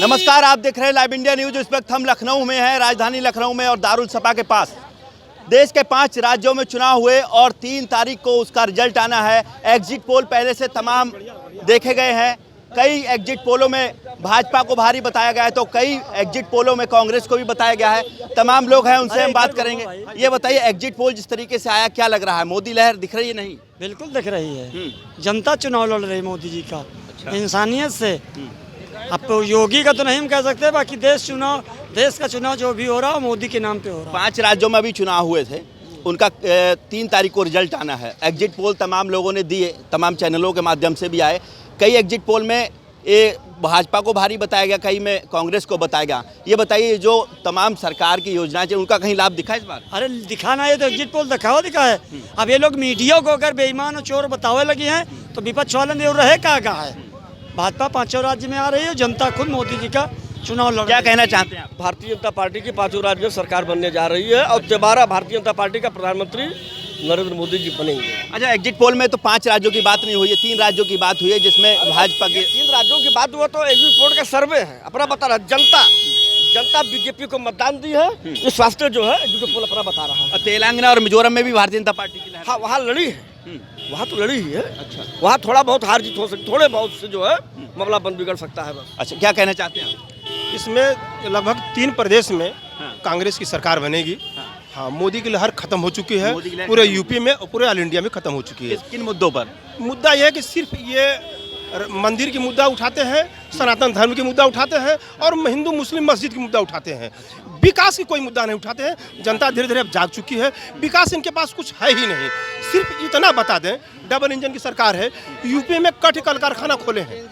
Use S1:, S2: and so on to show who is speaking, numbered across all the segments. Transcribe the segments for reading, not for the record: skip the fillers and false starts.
S1: नमस्कार, आप देख रहे हैं लाइव इंडिया न्यूज। इस वक्त हम लखनऊ में हैं, राजधानी लखनऊ में और दारुल सपा के पास। देश के 5 राज्यों में चुनाव हुए और 3 तारीख को उसका रिजल्ट आना है। एग्जिट पोल पहले से तमाम देखे गए हैं। कई एग्जिट पोलों में भाजपा को भारी बताया गया है तो कई एग्जिट पोलों में कांग्रेस को भी बताया गया है। तमाम लोग हैं, उनसे हम बात करेंगे। ये बताइए, एग्जिट पोल जिस तरीके से आया, क्या लग रहा है? मोदी लहर दिख रही है? नहीं,
S2: बिल्कुल दिख रही है। जनता चुनाव लड़ रही है मोदी जी का। अच्छा। इंसानियत से। अब तो योगी का तो नहीं हम कह सकते, बाकी देश का चुनाव जो भी हो रहा है मोदी के नाम पे हो रहा है।
S1: 5 राज्यों में अभी चुनाव हुए थे, उनका 3 तारीख को रिजल्ट आना है। एग्जिट पोल तमाम लोगों ने दिए, तमाम चैनलों के माध्यम से भी आए। कई एग्जिट पोल में ये भाजपा को भारी बताया गया, कई में कांग्रेस को बताया गया। ये बताइए, जो तमाम सरकार की योजनाएं हैं उनका कहीं लाभ दिखा इस बार?
S2: अरे दिखाना, ये तो एग्जिट पोल दिखा है। अब ये लोग मीडिया को अगर बेईमान और चोर बतावे लगी हैं तो विपक्ष वाले ने रहे कहाँ है। भाजपा 5 राज्य में आ रही है, जनता खुद मोदी जी का चुनाव लड़।
S1: क्या कहना चाहते हैं आप?
S3: भारतीय जनता पार्टी की 5 राज्यों में सरकार बनने जा रही है और दोबारा भारतीय जनता पार्टी का प्रधानमंत्री नरेंद्र मोदी जी बनेंगे।
S1: अच्छा, एग्जिट पोल में तो 5 राज्यों की बात नहीं हुई है, 3 राज्यों की बात हुई है, जिसमें भाजपा की
S3: 3 राज्यों की बात हुआ तो एग्जिट पोल का सर्वे है, अपना बता रहा। जनता बीजेपी को मतदान दी है, इस वास्ते जो है एग्जिट पोल अपना बता रहा है।
S1: तेलंगाना और मिजोरम में भी भारतीय जनता पार्टी की लहर।
S3: हाँ, वहाँ लड़ी है, वहाँ तो लड़ी ही है।
S1: अच्छा,
S3: वहाँ थोड़ा बहुत हार जीत हो सकती, थोड़े बहुत से जो है मामला बंद बिगड़ सकता है बस।
S1: अच्छा, क्या कहना चाहते हैं?
S4: इसमें लगभग 3 प्रदेश में कांग्रेस की सरकार बनेगी। हाँ, मोदी की लहर खत्म हो चुकी है, पूरे यूपी में और पूरे ऑल इंडिया में खत्म हो चुकी है।
S1: किन मुद्दों पर?
S4: मुद्दा यह है कि सिर्फ ये मंदिर की मुद्दा उठाते हैं, सनातन धर्म की मुद्दा उठाते हैं और हिंदू मुस्लिम मस्जिद की मुद्दा उठाते हैं। विकास की कोई मुद्दा नहीं उठाते हैं। जनता धीरे धीरे अब जाग चुकी है, विकास इनके पास कुछ है ही नहीं। सिर्फ इतना बता दें, डबल इंजन की सरकार है, यूपी में कट कल कारखाना खोले हैं।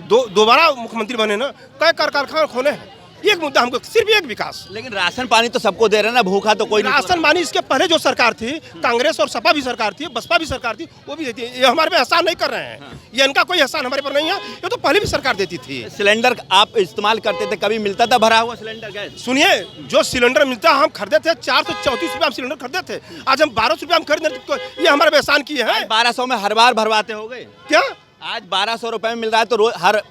S4: दोबारा मुख्यमंत्री बने ना, कई कारखाना खोले हैं। एक मुद्दा हमको, सिर्फ एक विकास।
S1: लेकिन राशन पानी तो सबको दे रहे हैं ना, भूखा तो कोई नहीं।
S4: राशन पानी इसके पहले जो सरकार थी, कांग्रेस और सपा भी सरकार थी, बसपा भी सरकार थी, वो भी देती है। ये हमारे पे एहसान नहीं कर रहे हैं। ये इनका कोई एहसान हमारे पर नहीं है, ये तो पहले भी सरकार देती थी।
S1: सिलेंडर आप इस्तेमाल करते थे, कभी मिलता था भरा हुआ सिलेंडर गैस?
S4: सुनिए, जो सिलेंडर मिलता है हम खरीदे थे 434 रुपये हम सिलेंडर खरीदे थे। आज हम 1200 रुपये हम खरीदे, ये हमारे पे एहसान किए हैं।
S1: 1200 में हर बार भरवाते हो गए
S4: क्या?
S1: आज 1200 रुपये में मिल रहा है तो हर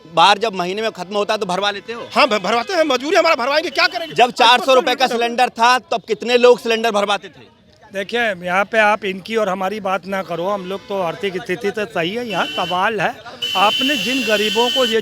S1: बार जब महीने में खत्म होता है तो भरवा लेते हो?
S4: हाँ, भरवाते हैं, मजबूरी हमारा, भरवाएंगे, क्या करेंगे।
S1: जब 400 रुपये का सिलेंडर था तब कितने लोग सिलेंडर भरवाते थे?
S5: देखिए, यहाँ पे आप इनकी और हमारी बात ना करो। हम लोग तो आर्थिक स्थिति तो सही है। यहाँ सवाल है, आपने जिन गरीबों को ये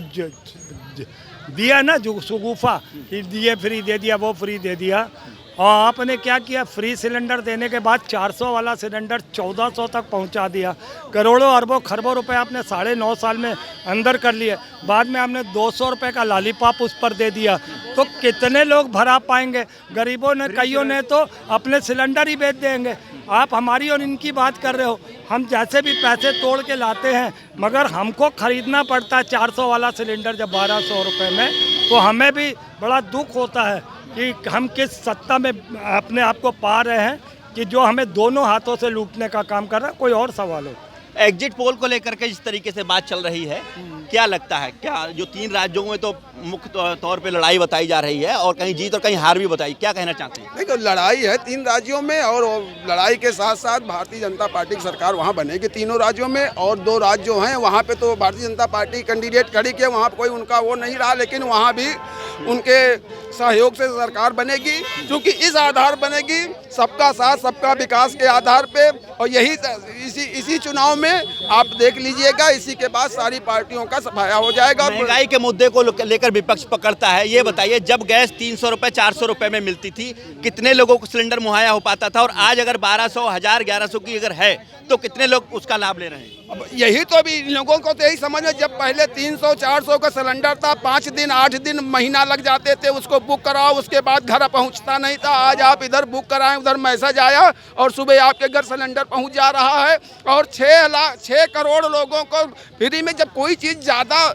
S5: दिया ना, जो शगुफा दिए, फ्री दे दिया, वो फ्री दे दिया, और आपने क्या किया, फ्री सिलेंडर देने के बाद 400 वाला सिलेंडर 1400 तक पहुंचा दिया। करोड़ों अरबों खरबों रुपए आपने 9.5 साल में अंदर कर लिए। बाद में आपने 200 रुपये का लॉलीपॉप उस पर दे दिया, तो कितने लोग भरा पाएंगे? गरीबों ने, कईयों ने तो अपने सिलेंडर ही बेच देंगे। आप हमारी और इनकी बात कर रहे हो। हम जैसे भी पैसे तोड़ के लाते हैं, मगर हमको खरीदना पड़ता है 400 वाला सिलेंडर जब 1200 रुपये में, तो हमें भी बड़ा दुख होता है कि हम किस सत्ता में अपने आप को पा रहे हैं कि जो हमें दोनों हाथों से लूटने का काम कर रहा है। कोई और सवाल हो?
S1: एग्जिट पोल को लेकर के जिस तरीके से बात चल रही है, क्या लगता है, क्या जो 3 राज्यों में तो मुख्य तौर पे लड़ाई बताई जा रही है और कहीं जीत और कहीं हार भी बताई, क्या कहना चाहते हैं?
S6: देखो, लड़ाई है 3 राज्यों में, और लड़ाई के साथ साथ भारतीय जनता पार्टी की सरकार वहाँ बनेगी 3 राज्यों में। और 2 राज्य जो हैं वहाँ पे तो भारतीय जनता पार्टी कैंडिडेट खड़ी किया, वहाँ कोई उनका वो नहीं रहा, लेकिन वहाँ भी उनके सहयोग से सरकार बनेगी, क्योंकि इस आधार बनेगी, सबका साथ सबका विकास के आधार पे। और यही इसी चुनाव में आप देख लीजिएगा, इसी के बाद सारी पार्टियों का सफाया हो जाएगा।
S1: महंगाई के मुद्दे को लेकर विपक्ष पकड़ता है। ये बताइए, जब गैस 300 रुपये 400 रुपये में मिलती थी, कितने लोगों को सिलेंडर मुहैया हो पाता था? और आज अगर 1200, 1000, 1100 की अगर है तो कितने लोग उसका लाभ ले रहे हैं?
S6: अब यही तो अभी लोगों को तो यही समझ में, जब पहले 300, 400 का सिलेंडर था, 5 दिन, 8 दिन, महीना लग जाते थे उसको बुक कराओ, उसके बाद घर पहुंचता नहीं था। आज आप इधर बुक कराएं, उधर मैसेज आया और सुबह आपके घर सिलेंडर पहुंच जा रहा है। और 6 करोड़ लोगों को फ्री में जब कोई चीज़ ज़्यादा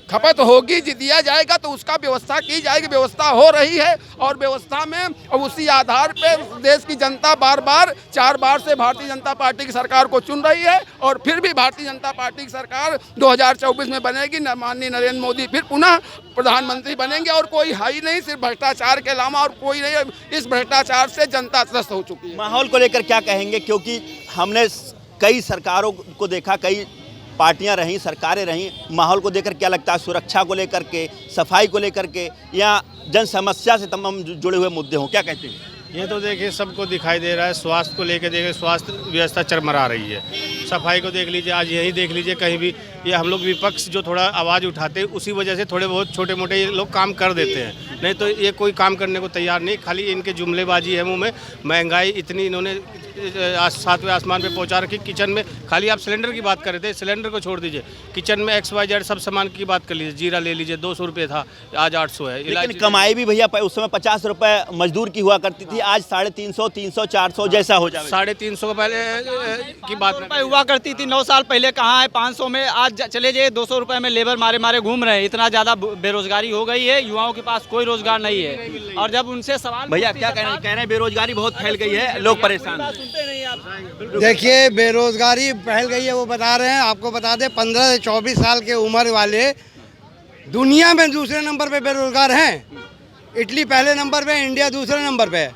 S6: खपत होगी, दिया जाएगा, तो उसका व्यवस्था की जाएगी। व्यवस्था हो रही है और व्यवस्था में अब उसी आधार पे देश की जनता बार बार 4 बार से भारतीय जनता पार्टी की सरकार को चुन रही है। और फिर भी भारतीय जनता पार्टी की सरकार 2024 में बनेगी। माननीय नरेंद्र मोदी फिर पुनः प्रधानमंत्री बनेंगे और कोई है ही नहीं, सिर्फ भ्रष्टाचार के अलावा और कोई नहीं। इस भ्रष्टाचार से जनता त्रस्त हो चुकी है।
S1: माहौल को लेकर क्या कहेंगे, क्योंकि हमने कई सरकारों को देखा, कई पार्टियां रहीं, सरकारें रहीं, माहौल को देखकर क्या लगता है, सुरक्षा को लेकर के, सफाई को लेकर के, या जन समस्या से तमाम जुड़े हुए मुद्दे हों, क्या कहते हैं?
S7: ये तो देखिए सबको दिखाई दे रहा है। स्वास्थ्य को लेकर देखिए, स्वास्थ्य व्यवस्था चरमरा रही है। सफाई को देख लीजिए, आज यही देख लीजिए कहीं भी ये हम लोग विपक्ष जो थोड़ा आवाज़ उठाते हैं उसी वजह से थोड़े बहुत छोटे मोटे ये लोग काम कर देते हैं, नहीं तो ये कोई काम करने को तैयार नहीं। खाली इनके जुमलेबाजी है मुंह में। महंगाई इतनी इन्होंने सातवें आसमान पे पहुंचा रखी। किचन में खाली आप सिलेंडर की बात कर रहे थे, सिलेंडर को छोड़ दीजिए, किचन में XYZ सब सामान की बात कर लीजिए। जीरा ले लीजिए, 200 रुपये था, आज 800 है।
S1: लेकिन कमाई भी भैया उस समय 50 रुपए मजदूर की हुआ करती थी, आज 350, 300, 400 जैसा हो जाए।
S7: 350 का पहले की बात
S8: रुपए हुआ करती थी 9 साल पहले, कहाँ है 500 में, आज चले जाइए 200 रुपए में लेबर मारे मारे घूम रहे हैं। इतना ज़्यादा बेरोजगारी हो गई है, युवाओं के पास कोई रोजगार नहीं है। और जब उनसे सवाल
S1: भैया क्या कह रहे हैं, बेरोजगारी बहुत फैल गई है, लोग परेशान हैं।
S8: सुनते नहीं आप।
S9: देखिए बेरोजगारी फैल गई है, वो बता रहे हैं। आपको बता दें 15 से 24 साल के उम्र वाले दुनिया में दूसरे नंबर पे बेरोजगार हैं। इटली पहले नंबर पे, इंडिया दूसरे नंबर पे।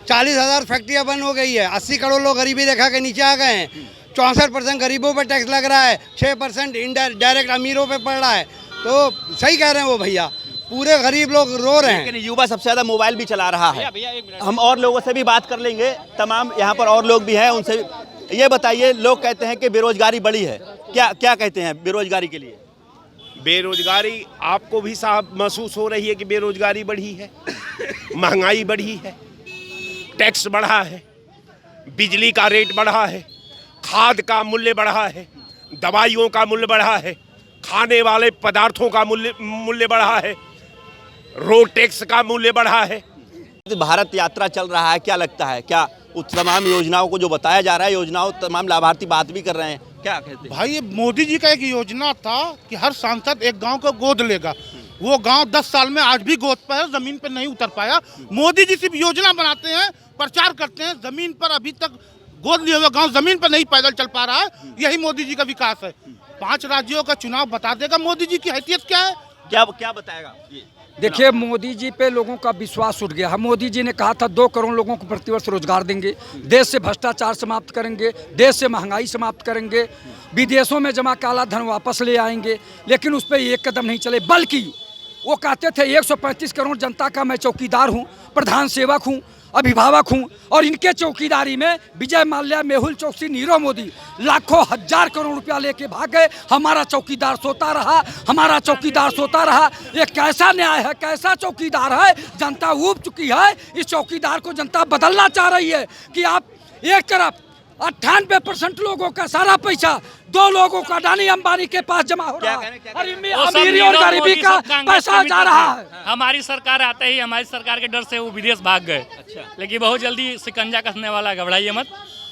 S9: 40,000 फैक्ट्रियां बंद हो गई है। 80 करोड़ लोग गरीबी रेखा के नीचे आ गए हैं। 64% गरीबों पे टैक्स लग रहा है, 6% डायरेक्ट अमीरों पे पड़ रहा है। तो सही कह रहे हैं वो भैया, पूरे गरीब लोग रो रहे हैं।
S1: लेकिन युवा सबसे ज्यादा मोबाइल भी चला रहा है। हम और लोगों से भी बात कर लेंगे, तमाम यहाँ पर और लोग भी हैं, उनसे ये बताइए। लोग कहते हैं कि बेरोजगारी बढ़ी है, क्या कहते हैं बेरोजगारी के लिए?
S10: बेरोजगारी आपको भी साहब महसूस हो रही है कि बेरोजगारी बढ़ी है, महंगाई बढ़ी है, टैक्स बढ़ा है, बिजली का रेट बढ़ा है, खाद का मूल्य बढ़ा है, दवाइयों का मूल्य बढ़ा है, खाने वाले पदार्थों का मूल्य बढ़ा है, रोड टैक्स का मूल्य बढ़ा है।
S1: भारत यात्रा चल रहा है, क्या लगता है, क्या उस तमाम योजनाओं को जो बताया जा रहा है, योजनाओं तमाम लाभार्थी बात भी कर रहे हैं, क्या कहते हैं?
S11: भाई ये मोदी जी का एक योजना था कि हर सांसद एक गांव को गोद लेगा। वो गांव 10 साल में आज भी गोद पर है, जमीन पर नहीं उतर पाया। मोदी जी सिर्फ योजना बनाते हैं, प्रचार करते हैं, जमीन पर अभी तक गोद लिए हुए गांव जमीन पर नहीं पैदल चल पा रहा है। यही मोदी जी का विकास है। 5 राज्यों का चुनाव बता देगा मोदी जी की हैसियत क्या है।
S1: क्या बताएगा?
S12: देखिए मोदी जी पे लोगों का विश्वास उठ गया है। मोदी जी ने कहा था 2 करोड़ लोगों को प्रतिवर्ष रोजगार देंगे, देश से भ्रष्टाचार समाप्त करेंगे, देश से महंगाई समाप्त करेंगे, विदेशों में जमा काला धन वापस ले आएंगे। लेकिन उस पर एक कदम नहीं चले, बल्कि वो कहते थे 135 करोड़ जनता का मैं चौकीदार हूँ, प्रधान सेवक हूँ, अभिभावक हूँ। और इनके चौकीदारी में विजय माल्या, मेहुल चोकसी, नीरव मोदी लाखों 1000 करोड़ रुपया लेके भाग गए। हमारा चौकीदार सोता रहा, हमारा चौकीदार सोता रहा। ये कैसा न्याय है, कैसा चौकीदार है? जनता ऊब चुकी है। इस चौकीदार को जनता बदलना चाह रही है कि आप एक तरफ 98% लोगों का सारा पैसा 2 लोगों का अडानी अंबानी के पास जमा हो रहा है, अमीरी और गरीबी का पैसा जा रहा है।
S13: हमारी सरकार आते ही हमारी सरकार के डर से वो विदेश भाग गए। अच्छा। लेकिन बहुत जल्दी शिकंजा कसने वाला, घबराइए मत।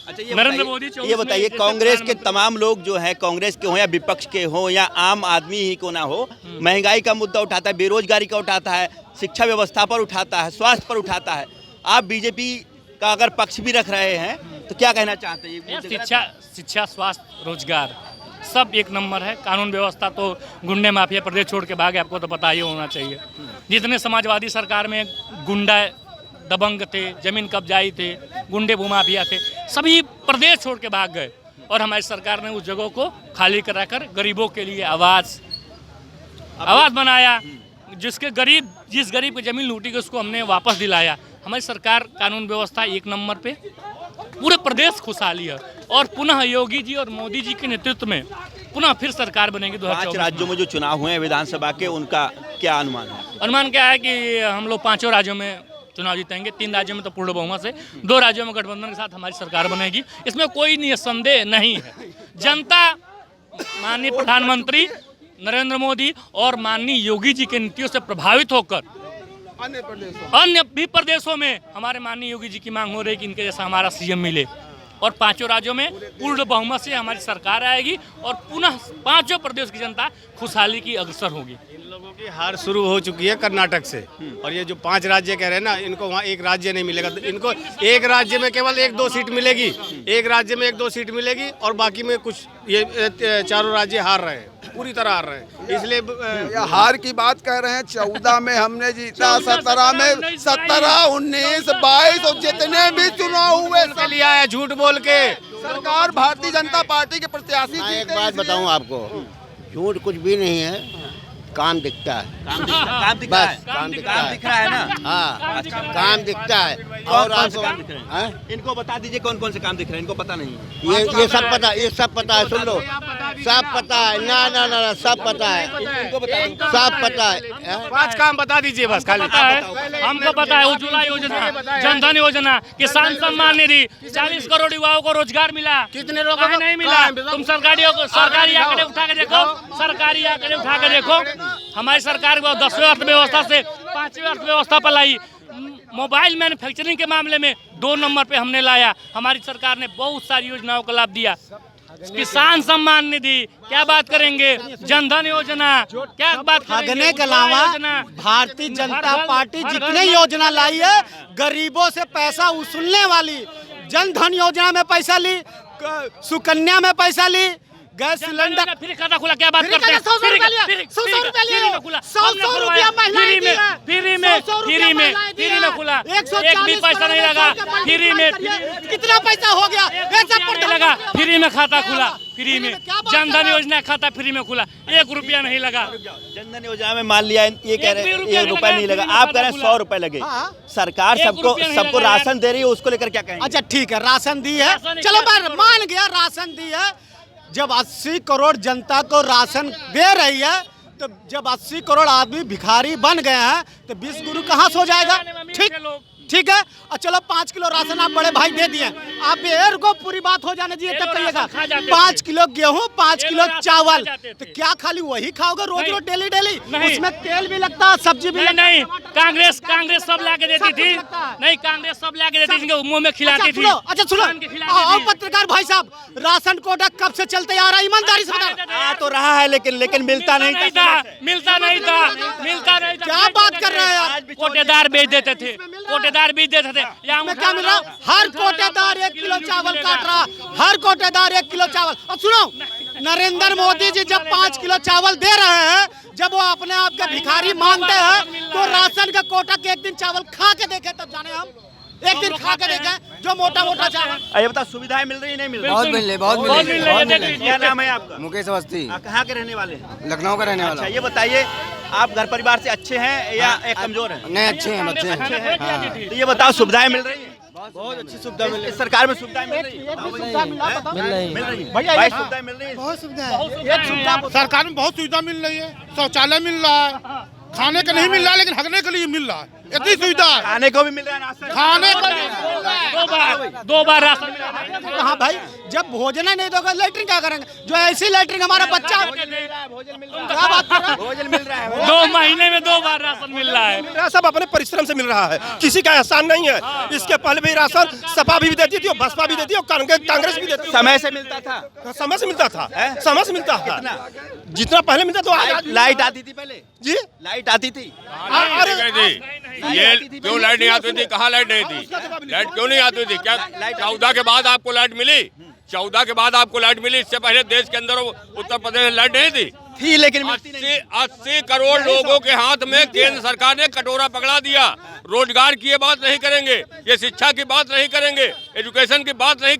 S1: अच्छा,
S13: नरेंद्र मोदी
S1: ये बताइए, कांग्रेस के तमाम लोग जो है, कांग्रेस के हो या विपक्ष के हो या आम आदमी ही को ना हो, महंगाई का मुद्दा उठाता है, बेरोजगारी का उठाता है, शिक्षा व्यवस्था पर उठाता है, स्वास्थ्य पर उठाता है। आप बीजेपी का अगर पक्ष भी रख रहे हैं तो क्या कहना चाहते हैं?
S13: शिक्षा, स्वास्थ्य, रोजगार सब एक नंबर है। कानून व्यवस्था तो गुंडे माफिया प्रदेश छोड़ के भागे, आपको तो पता ही होना चाहिए। जितने समाजवादी सरकार में गुंडा दबंग थे, जमीन कब्जाई थे, गुंडे भूमाफिया थे, सभी प्रदेश छोड़ के भाग गए। और हमारी सरकार ने उस जगह को खाली कराकर गरीबों के लिए आवाज़ बनाया। जिस गरीब की जमीन लूटी गई उसको हमने वापस दिलाया। हमारी सरकार कानून व्यवस्था एक नंबर पे, पूरे प्रदेश खुशहाली है। और पुनः योगी जी और मोदी जी के नेतृत्व में पुनः फिर सरकार बनेगी।
S1: 5 राज्यों में जो चुनाव हुए हैं विधानसभा के, उनका क्या अनुमान है?
S13: अनुमान क्या है कि हम लोग 5 राज्यों में चुनाव जीतेंगे। 3 राज्यों में तो पूर्ण बहुमत से, 2 राज्यों में गठबंधन के साथ हमारी सरकार बनेगी। इसमें कोई निसंदेह नहीं है। जनता माननीय प्रधानमंत्री नरेंद्र मोदी और माननीय योगी जी के नीतियों से प्रभावित होकर अन्य भी प्रदेशों में हमारे माननीय योगी जी की मांग हो रही है कि इनके जैसा हमारा सीएम मिले। और 5 राज्यों में पूर्ण बहुमत से हमारी सरकार आएगी और पुनः 5 प्रदेश की जनता खुशहाली की अग्रसर होगी।
S7: इन लोगों की हार शुरू हो चुकी है कर्नाटक से। और ये जो 5 राज्य कह रहे हैं ना, इनको वहाँ एक राज्य नहीं मिलेगा। इनको एक राज्य में केवल 1-2 सीट मिलेगी, एक राज्य में 1-2 सीट मिलेगी और बाकी में कुछ ये 4 राज्य हार रहे हैं, पूरी तरह हार रहे हैं। इसलिए
S6: हार की बात कह रहे हैं। 14 में हमने जीता, 17 में 17, 19, 22 और जितने भी चुनाव हुए
S7: लिया है झूठ बोल के।
S6: सरकार भारतीय जनता पार्टी के प्रत्याशी
S14: मैं एक
S6: जीते
S14: बात
S6: इसलिए-
S14: बताऊं आपको, झूठ कुछ भी नहीं है, काम दिखता है।
S1: काम दिख रहा है,
S14: बस काम दिखता
S1: काम
S14: है।
S1: दिख रहा है ना।
S14: हाँ, काम दिखता है।
S1: और
S14: और
S1: कौन से काम दिख रहे हैं?
S14: हैं?
S1: इनको बता दीजिए कौन कौन से काम दिख रहे हैं, इनको पता नहीं है।
S14: ये सब पता, ये सब पता है, सुन लो, सब पता है। ना ना ना ना, सब पता है,
S1: इनको बता दो।
S14: सब पता है। हैं?
S7: 5 काम बता दीजिए बस खाली।
S13: हमको पता है उज्ज्वला योजना, जनधन योजना, किसान सम्मान निधि, 40 करोड़ युवाओं को रोजगार मिला।
S7: कितने लोगों को
S13: नहीं मिला? तुम सरकारी आंकड़े उठा के देखो, सरकारी आंकड़े उठा के देखो। हमारी सरकार को 10वीं अर्थव्यवस्था से 5वीं अर्थव्यवस्था पर लाई। मोबाइल मैन्युफैक्चरिंग के मामले में 2 नंबर पे हमने लाया। हमारी सरकार ने बहुत सारी योजनाओं का लाभ दिया। किसान सम्मान निधि, क्या बात करेंगे, जनधन योजना, क्या बात करेंगे,
S2: भागने के अलावा भारतीय जनता पार्टी जितने योजना लाई है, गरीबों से पैसा वसूलने वाली, जनधन योजना में पैसा ली, सुकन्या में पैसा ली, गैस सिलेंडर
S13: फ्री खाता खुला, क्या बात करते हैं? 100 रुपया लिया, 100 रुपया खुला, 100 रुपया महिलाएं दी है, फ्री में खुला, एक भी पैसा नहीं लगा, फ्री में।
S2: कितना पैसा हो गया?
S13: नहीं लगा, फ्री में खाता खुला, फ्री में। जनधन योजना खाता फ्री में खुला, 1 रुपया नहीं लगा।
S1: जनधन योजना में मान लिया ये कह रहे हैं 1 रुपया नहीं लगा, आप कह रहे हैं 100 रुपए लगे।
S2: हाँ।
S1: सरकार सबको राशन दे रही है, उसको लेकर क्या कहेंगे?
S2: अच्छा ठीक है, राशन दी है, चलो मैं मान गया राशन दी है। जब 80 करोड़ जनता को राशन दे रही है, तो जब 80 करोड़ आदमी भिखारी बन गए हैं, तो 20 गुरु कहाँ से हो जाएगा? ठीक है। और चलो 5 किलो राशन आप बड़े भाई दे दिए, आप एयर को पूरी बात हो जाने दीजिए, तब कहिएगा 5 किलो गेहूं, 5 किलो चावल, तो क्या खाली वही खाओगे रोज रोज डेली? उसमें तेल भी लगता है, सब्जी भी लगता है।
S13: नहीं, कांग्रेस सब ला के देती थी। नहीं, कांग्रेस सब ला के देती थी, मुंह में खिलाती थी।
S2: अच्छा सुनो, आओ पत्रकार भाई साहब, राशन कोटा कब से चलते आ रहा है? ईमानदारी से बता।
S1: आ तो रहा है, लेकिन मिलता नहीं था।
S2: क्या बात कर रहे हैं आप?
S13: कोटेदार बेच देते थे, कोटेदार बेच देते थे।
S2: में क्या मिल रहा? हर कोटेदार 1 किलो चावल काट रहा, हर कोटेदार 1 किलो चावल। और सुनो, नरेंद्र मोदी जी जब 5 किलो चावल दे रहे हैं, जब वो अपने आप के भिखारी मानते हैं, तो राशन का कोटा के एक दिन चावल खा के देखे, तब जाने हम एक दिन खा के देखे जो मोटा चावल।
S1: ये बता, सुविधाएं मिल रही नहीं मिल रही?
S12: बहुत मिल रही है।
S1: क्या नाम है आपका?
S12: मुकेश अवस्थी,
S1: कहाँ के रहने वाले हैं?
S12: लखनऊ का रहने वाला।
S1: अच्छा, ये बताइए, आप घर परिवार से अच्छे हैं या कमजोर हैं?
S12: नहीं, अच्छे हैं बच्चे।
S1: तो ये बताओ, सुविधाएं मिल रही हैं? बहुत अच्छी सुविधा मिल रही है। सरकार में सुविधाएं मिल रही है? मिल रही है भाई, सुविधाएं मिल रही है।
S11: बहुत सुविधा है, सरकार में बहुत सुविधा मिल रही है। शौचालय मिल रहा है, खाने का नहीं मिल रहा है, लेकिन हगने के लिए मिल रहा है। इतनी सुविधा है,
S1: खाने को भी मिल रहा है, नाश्ता
S11: खाने को भी
S13: 2 बार राशन मिला।
S2: हाँ भाई, जब भोजन नहीं दोगे लेटरिन क्या करेंगे? जो ऐसी लेटरिन हमारा बच्चा, क्या बात कर रहा है?
S1: भोजन मिल रहा है।
S13: 2 महीने में 2 बार राशन मिल रहा है।
S4: सब अपने परिश्रम से मिल रहा है, किसी का एहसान नहीं है। इसके पहले भी राशन सपा भी देती थी, और बसपा भी देती है, और कांग्रेस भी देती है।
S1: समय से मिलता था,
S4: समय से मिलता था, समय से मिलता था। जितना पहले मिलता तो
S1: लाइट आती थी पहले
S4: जी,
S1: लाइट आती थी।
S10: ये क्यों लाइट नहीं आती थी? कहाँ लाइट नहीं थी? लाइट क्यों नहीं आती थी? क्या 14 के बाद आपको लाइट मिली? 14 के बाद आपको लाइट मिली? इससे पहले देश के अंदर उत्तर प्रदेश में लाइट नहीं थी,
S1: लेकिन
S10: 80 करोड़ लोगों के हाथ में केंद्र सरकार ने कटोरा पकड़ा दिया। रोजगार की ये बात नहीं करेंगे, ये शिक्षा की बात नहीं करेंगे, एजुकेशन की बात नहीं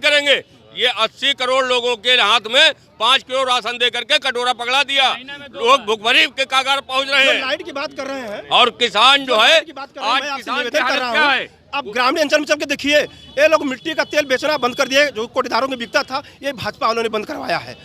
S10: करेंगे। ये 80 करोड़ लोगों के हाथ में 5 किलो राशन दे करके कटोरा पकड़ा दिया। लोग भुखमरी के कागार पहुंच रहे हैं।
S4: लाइट की बात कर रहे हैं,
S10: और किसान जो है,
S4: आज किसान क्या है? अब ग्रामीण अंचल में चल के देखिए, ये लोग मिट्टी का तेल बेचना बंद कर दिए, जो कोटेदारों में बिकता था, ये भाजपा वालों ने बंद करवाया है।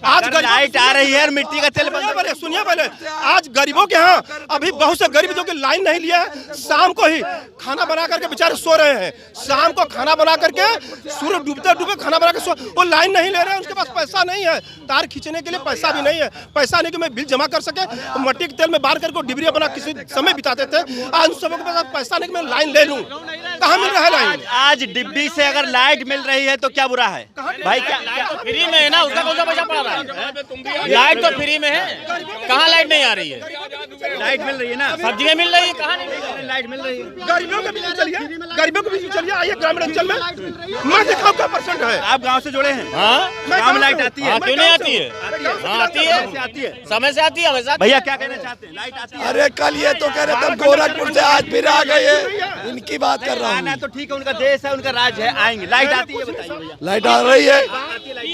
S4: आज
S1: लाइट आ रही है और मिट्टी का तेल
S4: सुनिए पहले, आज गरीबों के यहाँ अभी बहुत से गरीब जो कि लाइन नहीं लिया है, शाम को ही खाना बना करके बेचारे सो रहे हैं। शाम को खाना बना करके, सूरज डूबते डूबे खाना बना के वो लाइन नहीं ले रहे हैं, उनके पास पैसा नहीं है, तार खींचने के लिए पैसा भी नहीं है, पैसा नहीं कि मैं बिल जमा कर सके, मट्टी के तेल में बार करके डिबरी बना किसी समय बिताते थे। आज उन सबों के पास पैसा नहीं कि मैं लाइन ले लूँ, कहाँ मिल रहा है लाइन?
S1: आज डिब्बी से अगर लाइट मिल रही है तो क्या बुरा है भाई? क्या
S8: फ्री में है ना, उसका कौन सा पैसा पड़ा रहा है? लाइट तो फ्री में है, कहाँ लाइट नहीं आ रही है?
S1: लाइट मिल रही है ना,
S8: सब्जियाँ मिल रही है, कहाँ नहीं मिल रही है?
S1: लाइट मिल रही है।
S4: गरीबों के बीच चलिए, गरीबों के बीच चलिए, आइए ग्रामीण अंचल में, मैं दिखाऊँ क्या परसेंट है।
S1: आप गाँव से जुड़े हैं?
S8: हाँ,
S1: गाँव में लाइट आती है?
S8: क्यों नहीं आती है? आती है, समय से आती है हमेशा।
S1: भैया क्या कहना चाहते हैं? लाइट आती है?
S9: अरे कल ये तो कह रहे थे गोरखपुर से, आज फिर आ गए, इनकी बात कर
S15: रहा हूँ।
S1: आना तो ठीक है, उनका देश है, उनका राज है, आएंगे। लाइट आती है बताइए भैया?
S15: लाइट आ रही है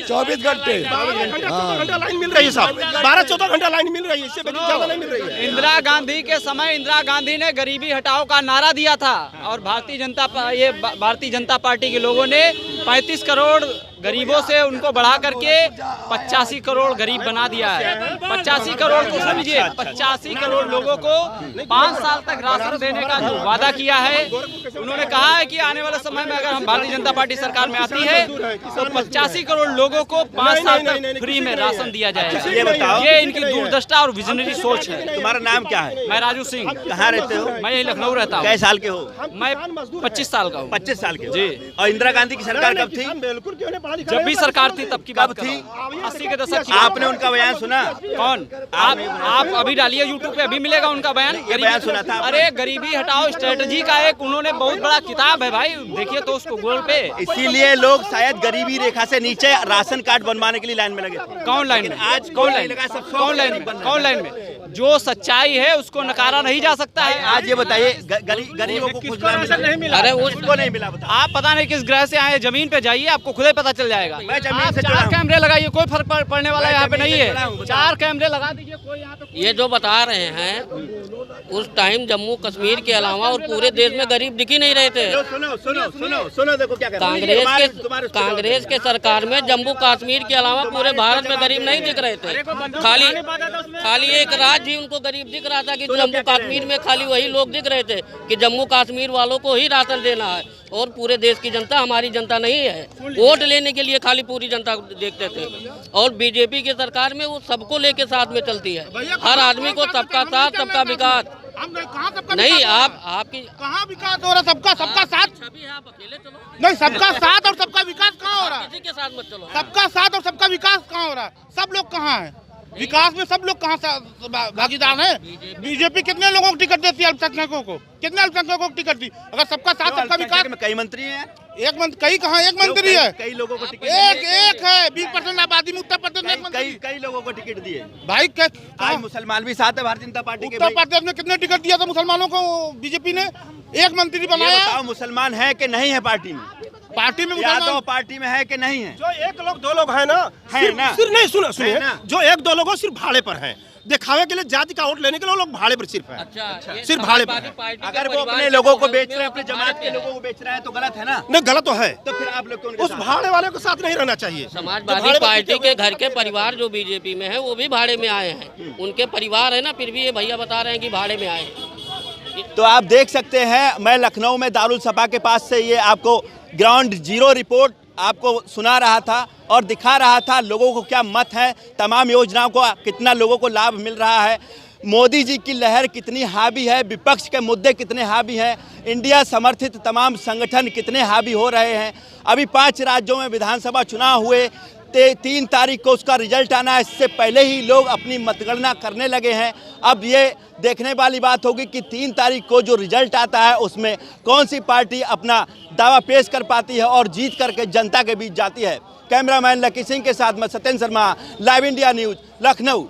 S15: 24 घंटे।
S4: 12 घंटा लाइन मिल रही है साहब, 12-14 घंटा लाइन मिल रही है, इससे ज्यादा नहीं मिल रही है।
S8: इंदिरा गांधी के समय इंदिरा गांधी ने गरीबी हटाओ का नारा दिया था और भारतीय जनता पार्टी के लोगों ने 35 करोड़ गरीबों से उनको बढ़ा करके 85 करोड़ गरीब बना दिया है। 85 करोड़ को समझिए, 85 करोड़ लोगों को 5 साल तक राशन देने का जो वादा किया है, उन्होंने कहा है कि आने वाले समय में अगर हम भारतीय जनता पार्टी सरकार में आती है तो 85 करोड़ लोगों को 5 साल तक फ्री में राशन दिया जाएगा।
S1: ये बताओ,
S8: ये इनकी दूरदृष्टा और विजनरी सोच है।
S1: तुम्हारा नाम क्या है?
S8: मैं राजू सिंह।
S1: कहाँ रहते हो?
S8: मैं यही लखनऊ रहता हूँ।
S1: कै साल के हो?
S8: मैं 25 साल का हूँ।
S1: 25 साल के हो?
S8: जी।
S1: और इंदिरा गांधी की सरकार कब थी?
S4: बिल्कुल क्यों नहीं,
S8: जब भी सरकार थी तब की बात
S1: थी?
S8: 80 के दशक की।
S1: आपने उनका बयान सुना?
S8: कौन? आप अभी डालिए यूट्यूब पे, अभी मिलेगा उनका बयान।
S1: बयान सुना था?
S8: अरे गरीबी हटाओ स्ट्रेटजी का एक उन्होंने बहुत बड़ा किताब है भाई, देखिए तो उसको गूगल पे।
S1: इसीलिए लोग शायद गरीबी रेखा से नीचे राशन कार्ड बनवाने के लिए लाइन में लगे थे।
S8: कौन लाइन में?
S1: आज
S8: कौन लाइन? कौन लाइन में? जो सच्चाई है उसको नकारा नहीं जा सकता है।
S1: आज ये बताइए, गरीबों को कुछ नहीं मिला?
S8: अरे
S1: उसको नहीं मिला, बताओ।
S8: आप पता नहीं किस ग्रह से आए, जमीन पे जाइए आपको खुद ही पता चल जाएगा।
S1: मैं जमीन
S8: आप
S1: से जुड़ा
S8: 4
S1: हूं।
S8: कैमरे लगाइए, कोई फर्क पड़ने वाला यहाँ पे नहीं है। 4 कैमरे लगा दीजिए, कोई यहाँ पे।
S16: ये जो बता रहे हैं उस टाइम जम्मू कश्मीर के अलावा और पूरे देश में गरीब दिख ही नहीं रहे थे।
S1: सुनो देखो क्या
S16: कांग्रेस के सरकार में जम्मू कश्मीर के अलावा पूरे भारत में गरीब नहीं दिख रहे थे। खाली एक राज्य ही उनको गरीब दिख रहा था कि जम्मू कश्मीर में खाली वही लोग दिख रहे थे कि जम्मू कश्मीर वालों को ही राशन देना है और पूरे देश की जनता हमारी जनता नहीं है। वोट लेने के लिए खाली पूरी जनता देखते थे। और बीजेपी की सरकार में वो सबको लेके साथ में चलती है, हर आदमी को सबका साथ सबका विकास। नहीं आपकी
S11: कहाँ विकास हो रहा? सबका साथ नहीं, सबका साथ और सबका विकास कहाँ हो रहा?
S16: किसी के साथ मत चलो।
S11: सबका साथ और सबका विकास कहाँ हो रहा? सब लोग कहाँ हैं? विकास में सब लोग कहाँ भागीदार हैं? बीजेपी कितने लोगों को टिकट देती है? अल्पसंख्यकों को कितने अल्पसंख्यकों को टिकट दी? अगर सबका साथ सबका विकास
S1: में कई मंत्री हैं,
S11: कई कहाँ? एक मंत्री है,
S1: कई लोगों को टिकट
S11: एक है। 20% आबादी में उत्तर प्रदेश में
S1: कई लोगों को टिकट दिए
S11: भाई।
S1: आज मुसलमान भी साथ है भारतीय जनता पार्टी के।
S11: उत्तर प्रदेश में कितने टिकट दिया था मुसलमानों को? बीजेपी ने एक मंत्री बनाया।
S1: मुसलमान है कि नहीं है पार्टी में?
S11: पार्टी में
S1: यादव पार्टी में है कि नहीं है?
S4: जो एक लोग दो लोग हैं ना, सिर्फ नहीं सुनिए, जो एक दो लोग सिर्फ भाड़े पर हैं, दिखावे के लिए, जाति का वोट लेने के लिए लोग भाड़े पर सिर्फ है।
S16: अच्छा,
S4: सिर्फ भाड़े पर।
S1: अगर वो अपने लोगों को बेच रहे हैं, अपने जमात के लोगों को बेच रहे हैं तो गलत है ना?
S4: नहीं, गलत तो है।
S1: तो फिर आप लोग
S4: उस भाड़े वाले के साथ नहीं रहना चाहिए।
S16: समाजवादी पार्टी के घर के परिवार जो बीजेपी में है वो भी भाड़े में आए हैं, उनके परिवार है ना, फिर भी ये भैया बता रहे हैं कि भाड़े में आए हैं।
S1: तो आप देख सकते हैं, मैं लखनऊ में दारुल सपा के पास से ये आपको ग्राउंड जीरो रिपोर्ट आपको सुना रहा था और दिखा रहा था लोगों को क्या मत है, तमाम योजनाओं को कितना लोगों को लाभ मिल रहा है, मोदी जी की लहर कितनी हावी है, विपक्ष के मुद्दे कितने हावी हैं, इंडिया समर्थित तमाम संगठन कितने हावी हो रहे हैं। अभी 5 राज्यों में विधानसभा चुनाव हुए, 3 तारीख को उसका रिजल्ट आना है, इससे पहले ही लोग अपनी मतगणना करने लगे हैं। अब ये देखने वाली बात होगी कि 3 तारीख को जो रिजल्ट आता है उसमें कौन सी पार्टी अपना दावा पेश कर पाती है और जीत करके जनता के बीच जाती है। कैमरामैन लकी सिंह के साथ मैं Satyendra Sharma, live India news, Lucknow.